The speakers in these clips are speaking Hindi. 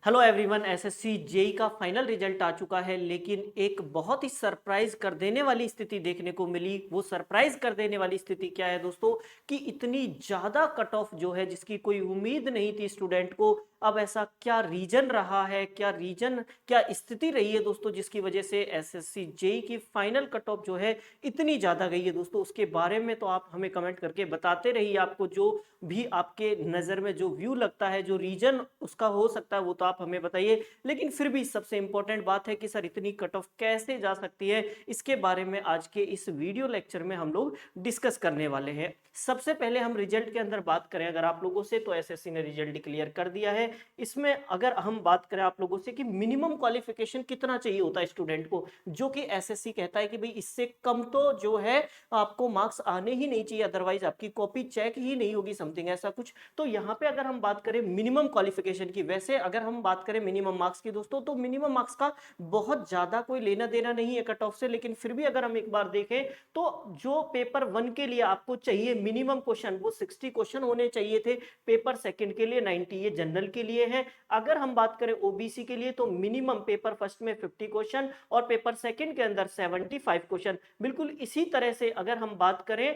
Hello everyone. एसएससी जेई का फाइनल रिजल्ट आ चुका है, लेकिन एक बहुत ही सरप्राइज कर देने वाली स्थिति देखने को मिली। वो सरप्राइज कर देने वाली स्थिति क्या है दोस्तों, कि इतनी ज्यादा कट ऑफ जो है जिसकी कोई उम्मीद नहीं थी स्टूडेंट को। अब ऐसा क्या रीजन रहा है, क्या स्थिति रही है दोस्तों, जिसकी वजह से एसएससी जेई की फाइनल कट ऑफ जो है इतनी ज्यादा गई है दोस्तों। उसके बारे में तो आप हमें कमेंट करके बताते रहिए। आपको जो भी आपके नज़र में जो व्यू लगता है, जो रीजन उसका हो सकता है, वो तो आप हमें बताइए। लेकिन फिर भी सबसे इंपॉर्टेंट बात है कि सर इतनी कट ऑफ कैसे जा सकती है, इसके बारे में आज के इस वीडियो लेक्चर में हम लोग डिस्कस करने वाले हैं। सबसे पहले हम रिजल्ट के अंदर बात करें अगर आप लोगों से, तो एसएससी ने रिजल्ट डिक्लेयर कर दिया है। इसमें अगर हम बात करें आप लोगों से कि मिनिमम क्वालिफिकेशन कितना चाहिए होता है स्टूडेंट को, जो कि एसएससी कहता है कि भाई इससे कम तो जो है आपको मार्क्स आने ही नहीं चाहिए, अदरवाइज आपकी कॉपी चेक ही नहीं होगी, समथिंग ऐसा कुछ। तो यहाँ पे अगर हम बात करें मिनिमम क्वालिफिकेशन की, वैसे अगर हम बात करें मिनिमम मार्क्स की दोस्तों, तो मिनिमम मार्क्स का बहुत ज्यादा कोई लेना देना नहीं है कट ऑफ से। लेकिन फिर भी अगर हम एक बार देखें तो जो पेपर वन के लिए आपको चाहिए मिनिमम क्वेश्चन, वो 60 क्वेश्चन होने चाहिए थे। पेपर सेकंड के लिए 90, ये जनरल के लिए है। अगर हम बात करें ओबीसी के लिए, तो मिनिमम पेपर फर्स्ट में 50 क्वेश्चन और पेपर सेकंड के अंदर 75 क्वेश्चन। बिल्कुल इसी तरह से अगर हम बात करें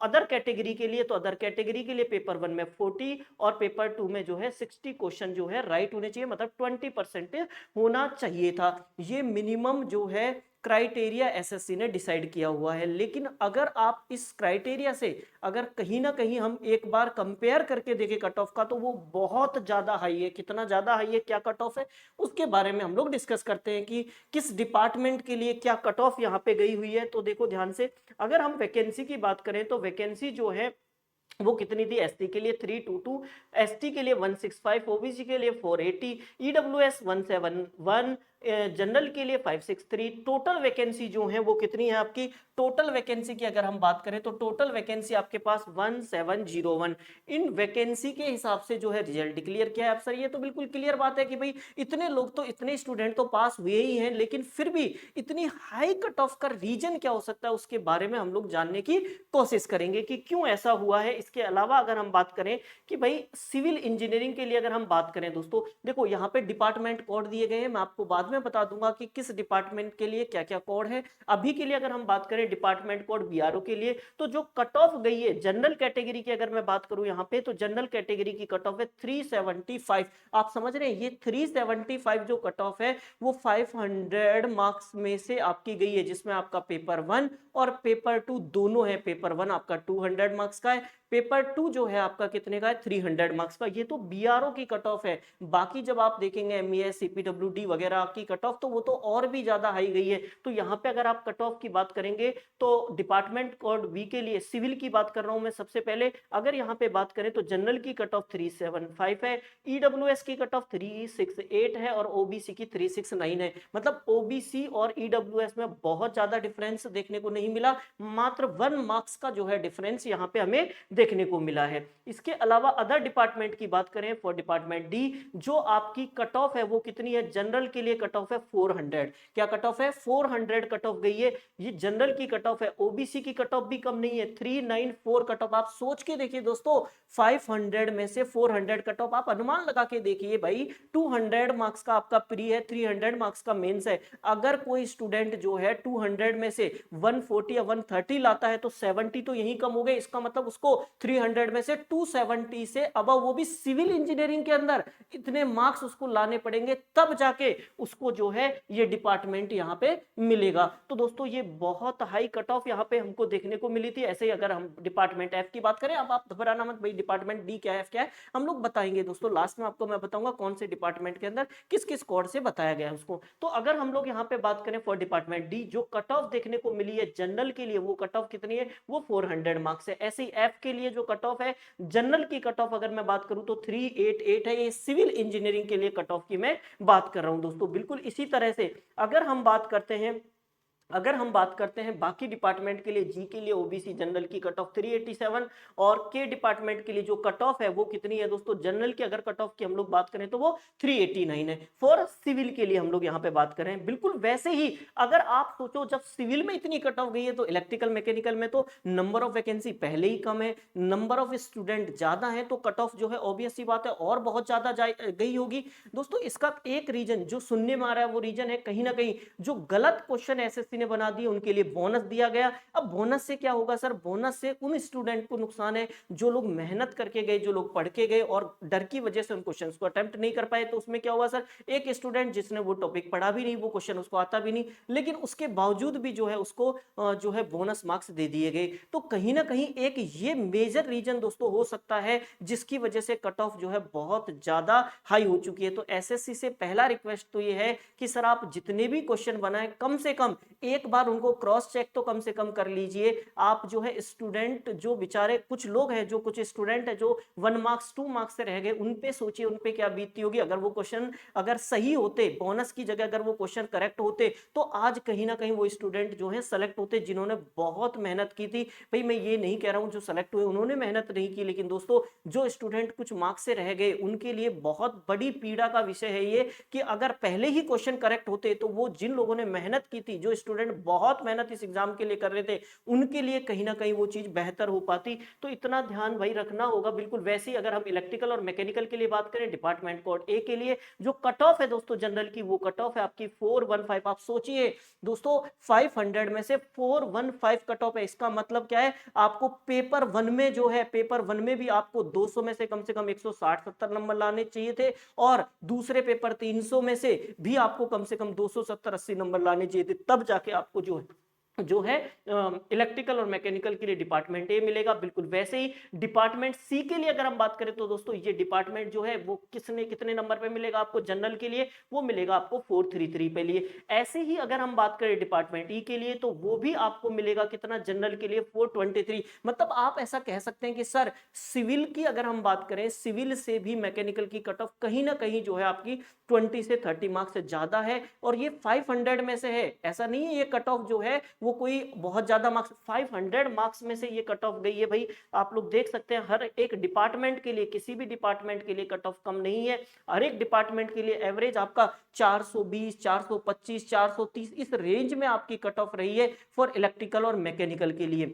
अदर कैटेगरी के लिए, तो अदर कैटेगरी के लिए पेपर वन में 40 और पेपर टू में जो है 60 क्वेश्चन जो है राइट होने चाहिए, मतलब 20% होना चाहिए था। ये मिनिमम जो है क्राइटेरिया एसएससी ने डिसाइड किया हुआ है। लेकिन अगर आप इस क्राइटेरिया से अगर कहीं ना कहीं हम एक बार कंपेयर करके देखें कट ऑफ का, तो वो बहुत ज्यादा हाई है। कितना ज्यादा हाई है, क्या कट ऑफ है, उसके बारे में हम लोग डिस्कस करते हैं कि किस डिपार्टमेंट के लिए क्या कट ऑफ यहाँ पे गई हुई है। तो देखो ध्यान से, अगर हम वैकेंसी की बात करें तो वैकेंसी जो है वो कितनी थी। एसटी के लिए 322, एसटी के लिए 165, ओबीसी के लिए 480, ईडब्ल्यूएस 171, जनरल के लिए 563। टोटल वैकेंसी जो है वो कितनी है आपकी, टोटल वैकेंसी की अगर हम बात करें तो टोटल वैकेंसी आपके पास 1701। इन वैकेंसी के हिसाब से जो है रिजल्ट डिक्लेयर किया है। अब सर ये तो बिल्कुल क्लियर बात है कि भाई इतने लोग तो, इतने स्टूडेंट तो पास हुए ही हैं, लेकिन फिर भी इतनी हाई कट ऑफ का रीजन क्या हो सकता है, उसके बारे में हम लोग जानने की कोशिश करेंगे कि क्यों ऐसा हुआ है। इसके अलावा अगर हम बात करें कि भाई सिविल इंजीनियरिंग के लिए अगर हम बात करें दोस्तों, देखो यहाँ पे डिपार्टमेंट कोड दिए गए हैं। मैं आपको बाद में बता दूंगा कि किस डिपार्टमेंट के लिए क्या क्या कोड है। अभी के लिए अगर हम बात करें डिपार्टमेंट कोड बीआरओ के लिए, तो जो कट ऑफ गई है जनरल कैटेगरी की, अगर मैं बात करूं यहाँ पे, तो जनरल कैटेगरी की कट ऑफ है 375। आप समझ रहे हैं, ये 375 जो कट ऑफ है वो 500 मार्क्स में से आपकी गई है, जिसमें आपका पेपर वन और पेपर टू दोनों है। पेपर वन आपका 200 मार्क्स का है, पेपर टू जो है आपका कितने का है, 300 मार्क्स का। ये तो बीआरओ की कट ऑफ है। बाकी जब आप देखेंगे एमईएस सीपीडब्ल्यूडी वगैरह की कट ऑफ, तो वो तो और भी ज्यादा हाई गई है। तो यहाँ पे अगर आप कट ऑफ की बात करेंगे तो डिपार्टमेंट कोड बी के लिए, सिविल की बात कर रहा हूं मैं सबसे पहले, अगर यहाँ पे बात करें तो जनरल की कट ऑफ 375 है, ईडब्ल्यूएस की कट ऑफ 368 है और ओबीसी की 369 है। मतलब ओबीसी और ईडब्ल्यूएस में बहुत ज्यादा डिफरेंस देखने को नहीं मिला, मात्र 1 मार्क्स का जो है डिफरेंस यहाँ पे हमें देखने को मिला है। इसके अलावा अदर डिपार्टमेंट की बात करें, फॉर डिपार्टमेंट डी, जो आपकी कट ऑफ है वो कितनी है, जनरल के लिए कट ऑफ है 400। क्या कट ऑफ है, 400 कट ऑफ गई है। ये जनरल की कट ऑफ है। ओबीसी की कट ऑफ भी कम नहीं है, 394 कट ऑफ। आप सोच के देखिए दोस्तों, 500 में से 400 कट ऑफ, आप अनुमान लगा के देखिए भाई, 200 मार्क्स का आपका प्री है, 300 मार्क्स का मेंस है। अगर कोई स्टूडेंट जो है 200 में से 140 या 130 लाता है, तो 70 तो यही कम हो गए। इसका मतलब उसको 300 में से 270 से अब वो भी सिविल इंजीनियरिंग के अंदर इतने मार्क्स उसको लाने पड़ेंगे, तब जाके उसको जो है ये डिपार्टमेंट यहाँ पे मिलेगा। तो दोस्तों ये बहुत हाई कट ऑफ यहाँ पे हमको देखने को मिली थी। ऐसे ही अगर हम डिपार्टमेंट एफ की बात करें, अब आप घबराना मत भाई, डिपार्टमेंट डी क्या है, एफ क्या है, हम लोग बताएंगे दोस्तों। लास्ट में आपको मैं बताऊंगा कौन से डिपार्टमेंट के अंदर किस किस कोड से बताया गया है उसको। तो अगर हम लोग यहाँ पे बात करें फॉर डिपार्टमेंट डी, जो कट ऑफ देखने को मिली है जनरल के लिए, वो कट ऑफ कितनी है, वो 400 मार्क्स है। ऐसे ही एफ के लिए जो कट ऑफ है, जनरल की कट ऑफ अगर मैं बात करूं तो 388 है। ये सिविल इंजीनियरिंग के लिए कट ऑफ की मैं बात कर रहा हूं दोस्तों। बिल्कुल इसी तरह से अगर हम बात करते हैं अगर हम बात करते हैं बाकी डिपार्टमेंट के लिए, जी के लिए ओबीसी जनरल की कट ऑफ 387 और के डिपार्टमेंट के लिए जो कट ऑफ है वो कितनी है दोस्तों, जनरल की अगर कट ऑफ की हम लोग बात करें तो वो 389 है। फॉर सिविल के लिए हम लोग यहाँ पे बात करें, बिल्कुल वैसे ही अगर आप सोचो जब सिविल में इतनी कट ऑफ गई है तो इलेक्ट्रिकल मैकेनिकल में तो नंबर ऑफ वैकेंसी पहले ही कम है, नंबर ऑफ स्टूडेंट ज्यादा है, तो कट ऑफ जो है ऑब्वियस सी बात है और बहुत ज्यादा गई होगी। दोस्तों इसका एक रीजन जो सुनने में आ रहा है वो रीजन है कहीं ना कहीं जो गलत क्वेश्चन एसएससी ने बना दिए उनके लिए बोनस दिया गया। अब बोनस से क्या होगा सर, बोनस से उन स्टूडेंट को नुकसान है जो लोग मेहनत करके गए, जो लोग पढ़ के गए और डर की वजह से उन क्वेश्चंस को अटेम्प्ट नहीं कर पाए। तो उसमें क्या हुआ सर, एक स्टूडेंट जिसने वो टॉपिक पढ़ा भी नहीं, वो क्वेश्चन उसको आता भी नहीं, लेकिन उसके बावजूद भी जो है उसको जो है बोनस मार्क्स दे दिए गए। तो कहीं ना कहीं एक ये मेजर रीजन दोस्तों हो सकता है जिसकी वजह से कट ऑफ जो है बहुत ज्यादा हाई हो चुकी है। तो एसएससी से पहला रिक्वेस्ट तो ये है कि सर आप जितने भी क्वेश्चन बनाए कम से कम एक बार उनको क्रॉस चेक तो कम से कम कर लीजिए। आप जो है स्टूडेंट जो बेचारे कुछ लोग हैं, जो कुछ स्टूडेंट है जो 1 मार्क्स 2 मार्क्स से रह गए, उन पे सोचिए उन पे क्या बीतती होगी अगर वो क्वेश्चन अगर सही होते, बोनस की जगह अगर वो क्वेश्चन करेक्ट होते तो आज कहीं ना कहीं वो स्टूडेंट जो है सेलेक्ट होते जिन्होंने बहुत मेहनत की थी। भाई मैं ये नहीं कह रहा हूं जो सेलेक्ट हुए उन्होंने मेहनत नहीं की, लेकिन दोस्तों जो स्टूडेंट कुछ मार्क्स से रह गए उनके लिए बहुत बड़ी पीड़ा का विषय है ये कि अगर पहले ही क्वेश्चन करेक्ट होते तो वो जिन लोगों ने मेहनत की थी, जो स्टूडेंट बहुत मेहनत इस एग्जाम के लिए कर रहे थे, उनके लिए कहीं ना कहीं वो चीज बेहतर हो पाती। तो इतना ध्यान भाई रखना होगा। बिल्कुल वैसे ही अगर हम इलेक्ट्रिकल और मैकेनिकल के लिए बात करें, डिपार्टमेंट कोड ए के लिए जो कट ऑफ है दोस्तों जनरल की, वो कट ऑफ है आपकी 415। आप सोचिए दोस्तों 500 में से 415 कट ऑफ है, इसका मतलब क्या है, आपको पेपर वन में जो है, पेपर वन में भी आपको 200 में से कम 160-70 नंबर लाने चाहिए थे और दूसरे पेपर 300 में से भी आपको कम से कम 270-80 नंबर लाने चाहिए थे, तब जाके आपको जो है इलेक्ट्रिकल और मैकेनिकल के लिए डिपार्टमेंट ए मिलेगा। बिल्कुल वैसे ही डिपार्टमेंट सी के लिए अगर हम बात करें तो दोस्तों ये डिपार्टमेंट जो है वो कितने नंबर पे मिलेगा आपको, जनरल के लिए वो मिलेगा आपको 433 पे लिए। ऐसे ही अगर हम बात करें डिपार्टमेंट ई के लिए तो वो भी आपको मिलेगा कितना, जनरल के लिए 423। मतलब आप ऐसा कह सकते हैं कि सर सिविल की अगर हम बात करें, सिविल से भी मैकेनिकल की कट ऑफ कहीं ना कहीं जो है आपकी 20 से 30 मार्क्स से ज्यादा है और ये 500 में से है, ऐसा नहीं है ये कट ऑफ जो है वो कोई बहुत ज्यादा मार्क्स, 500 मार्क्स में से ये कट ऑफ गई है। भाई आप लोग देख सकते हैं हर एक डिपार्टमेंट के लिए, किसी भी डिपार्टमेंट के लिए कट ऑफ कम नहीं है। हर एक डिपार्टमेंट के लिए एवरेज आपका 420, 425, 430 इस रेंज में आपकी कट ऑफ रही है फॉर इलेक्ट्रिकल और मैकेनिकल के लिए।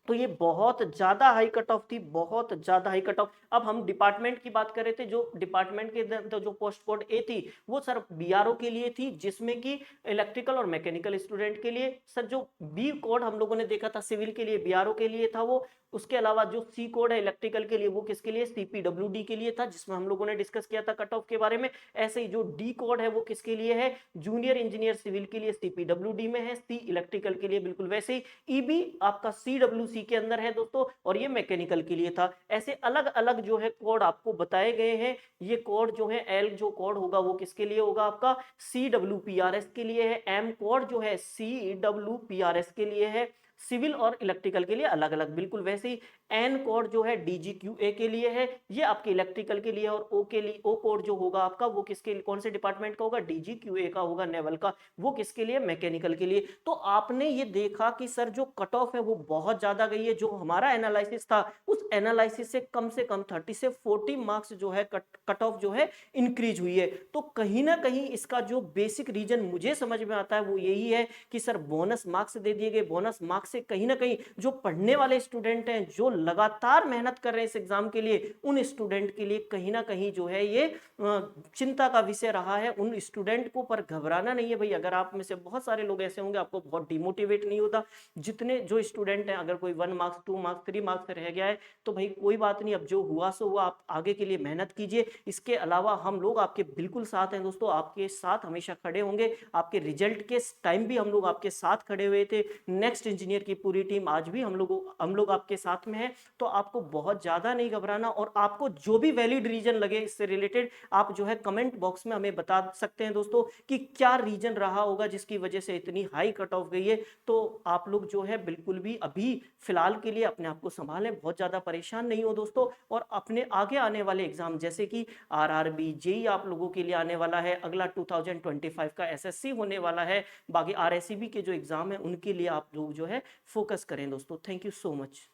तो ये बहुत ज्यादा हाई कट ऑफ थी, बहुत ज्यादा हाई कट ऑफ। अब हम डिपार्टमेंट की बात कर रहे थे, जो डिपार्टमेंट के तो जो पोस्ट कोड ए थी वो सर बीआरओ के लिए थी, जिसमें कि इलेक्ट्रिकल और मैकेनिकल स्टूडेंट के लिए सर जो बी कोड हम लोगों ने देखा था सिविल के लिए बीआरओ के लिए था वो। उसके अलावा जो सी कोड है इलेक्ट्रिकल के लिए वो किसके लिए, सीपीडब्ल्यूडी के लिए था, जिसमें हम लोगों ने डिस्कस किया था कट ऑफ के बारे में। ऐसे ही जो डी कोड है वो किसके लिए है, जूनियर इंजीनियर सिविल के लिए सीपीडब्ल्यूडी में है, सी इलेक्ट्रिकल के लिए। बिल्कुल वैसे ही ईबी आपका सीडब्ल्यूसी के अंदर है दोस्तों और ये मैकेनिकल के लिए था। ऐसे अलग अलग जो है कोड आपको बताए गए हैं। ये कोड जो है एल जो कोड होगा वो किसके लिए होगा, आपका सीडब्ल्यूपीआरएस के लिए है। एम कोड जो है सीडब्ल्यूपीआरएस के लिए है, सिविल और इलेक्ट्रिकल के लिए अलग अलग। बिल्कुल वैसे ही एन कोड जो है डीजीक्यूए के लिए है, ये आपके इलेक्ट्रिकल के लिए। और ओ के लिए ओ कोड जो होगा आपका वो किसके लिए, कौन से डिपार्टमेंट का होगा, डीजीक्यूए का होगा, नेवल का, वो किसके लिए, मैकेनिकल के लिए। तो आपने ये देखा कि सर जो कट ऑफ है वो बहुत ज्यादा गई है। जो हमारा एनालिसिस था उस एनालिसिस से कम 30 से 40 मार्क्स जो है कट ऑफ जो है इंक्रीज हुई है। तो कहीं ना कहीं इसका जो बेसिक रीजन मुझे समझ में आता है वो यही है कि सर बोनस मार्क्स दे दिए गए। बोनस मार्क्स से कहीं ना कहीं जो पढ़ने वाले स्टूडेंट हैं, जो लगातार मेहनत कर रहे हैं इस एग्जाम के लिए, उन स्टूडेंट के लिए कहीं ना कहीं जो है ये चिंता का विषय रहा है। उन स्टूडेंट को पर घबराना नहीं है भाई। अगर आप में से बहुत सारे लोग ऐसे होंगे आपको बहुत डिमोटिवेट नहीं होता, जितने जो स्टूडेंट हैं अगर कोई 1 मार्क्स 2 मार्क्स 3 मार्क्स से रह गया है तो भाई कोई बात नहीं, अब जो हुआ सो हुआ, आप आगे के लिए मेहनत कीजिए। इसके अलावा हम लोग आपके बिल्कुल साथ हैं दोस्तों, आपके साथ हमेशा खड़े होंगे। आपके रिजल्ट के टाइम भी हम लोग आपके साथ खड़े हुए थे। नेक्स्ट इंजीनियर की पूरी टीम आज भी हम लोग आपके साथ में है हैं तो आपको बहुत ज्यादा नहीं घबराना, और आपको जो भी वैलिड रीजन लगे इससे रिलेटेड आप जो है कमेंट बॉक्स में हमें बता सकते हैं दोस्तों कि क्या रीजन रहा होगा जिसकी वजह से इतनी हाई कट ऑफ गई है। तो आप लोग जो है बिल्कुल भी अभी फिलहाल के लिए अपने आप को संभालें, बहुत ज्यादा परेशान नहीं हो दोस्तों, और अपने आगे आने वाले एग्जाम जैसे कि आरआरबी, जेई आप लोगों के लिए आने वाला है, अगला 2025 का एसएससी होने वाला है, बाकी आरएससीबी के जो एग्जाम है उनके लिए आप लोग जो है फोकस करें दोस्तों। Thank you so much.